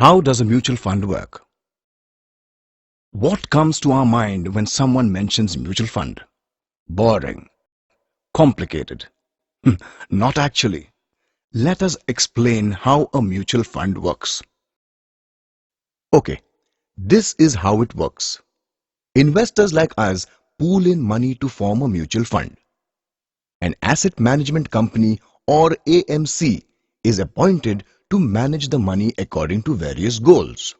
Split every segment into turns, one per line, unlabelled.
How does a mutual fund work? What comes to our mind when someone mentions mutual fund? Boring. Complicated. Not actually. Let us explain how a mutual fund works. Okay, this is how it works. Investors like us pool in money to form a mutual fund. An asset management company or AMC is appointed to manage the money according to various goals.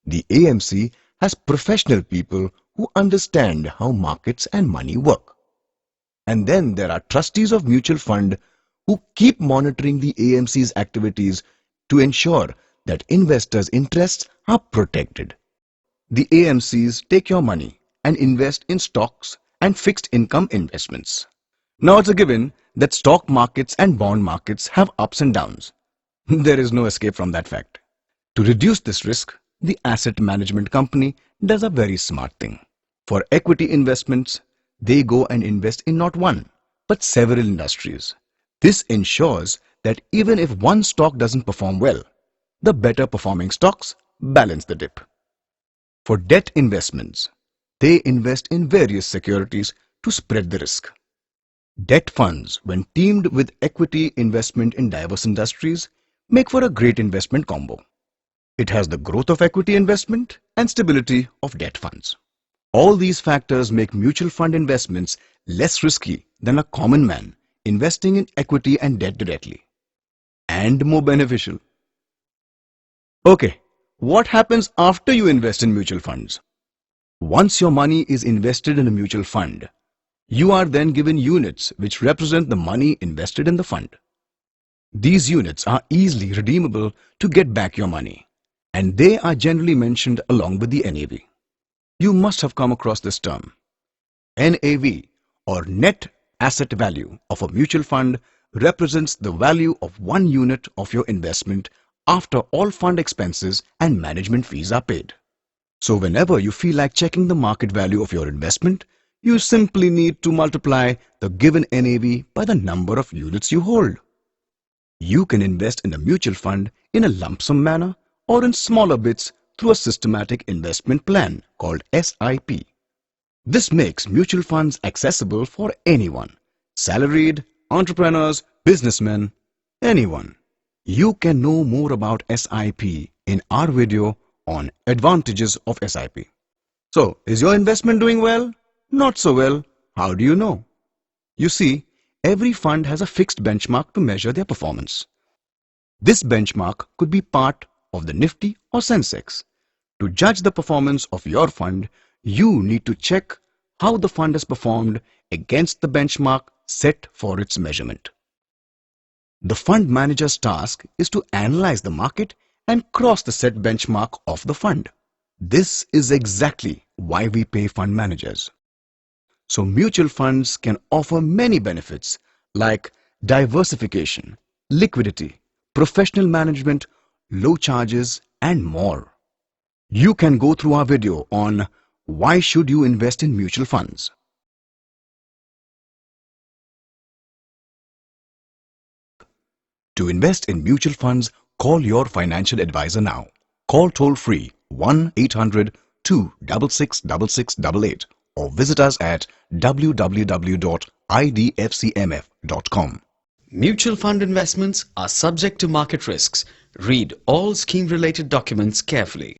The AMC has professional people who understand how markets and money work. And then there are trustees of mutual fund who keep monitoring the AMC's activities to ensure that investors' interests are protected. The AMCs take your money and invest in stocks and fixed income investments. Now it's a given that stock markets and bond markets have ups and downs. There is no escape from that fact. To reduce this risk, the asset management company does a very smart thing. For equity investments, they go and invest in not one, but several industries. This ensures that even if one stock doesn't perform well, the better performing stocks balance the dip. For debt investments, they invest in various securities to spread the risk. Debt funds, when teamed with equity investment in diverse industries, make for a great investment combo. It has the growth of equity investment and stability of debt funds. All these factors make mutual fund investments less risky than a common man investing in equity and debt directly, and more beneficial. Okay, what happens after you invest in mutual funds? Once your money is invested in a mutual fund, you are then given units which represent the money invested in the fund. These units are easily redeemable to get back your money, and they are generally mentioned along with the NAV. You must have come across this term. NAV, or net asset value of a mutual fund, represents the value of one unit of your investment after all fund expenses and management fees are paid. So whenever you feel like checking the market value of your investment, you simply need to multiply the given NAV by the number of units you hold. You can invest in a mutual fund in a lump sum manner or in smaller bits through a systematic investment plan called SIP. This makes mutual funds accessible for anyone, salaried, entrepreneurs, businessmen, anyone. You can know more about SIP in our video on advantages of SIP. So, is your investment doing well? Not so well. How do you know? You see, every fund has a fixed benchmark to measure their performance. This benchmark could be part of the Nifty or Sensex. To judge the performance of your fund, you need to check how the fund has performed against the benchmark set for its measurement. The fund manager's task is to analyze the market and cross the set benchmark of the fund. This is exactly why we pay fund managers. So mutual funds can offer many benefits like diversification, liquidity, professional management, low charges, and more. You can go through our video on why should you invest in mutual funds. To invest in mutual funds, call your financial advisor now. Call toll-free 1-800-266-6688 or visit us at www.idfcmf.com.
Mutual fund investments are subject to market risks. Read all scheme-related documents carefully.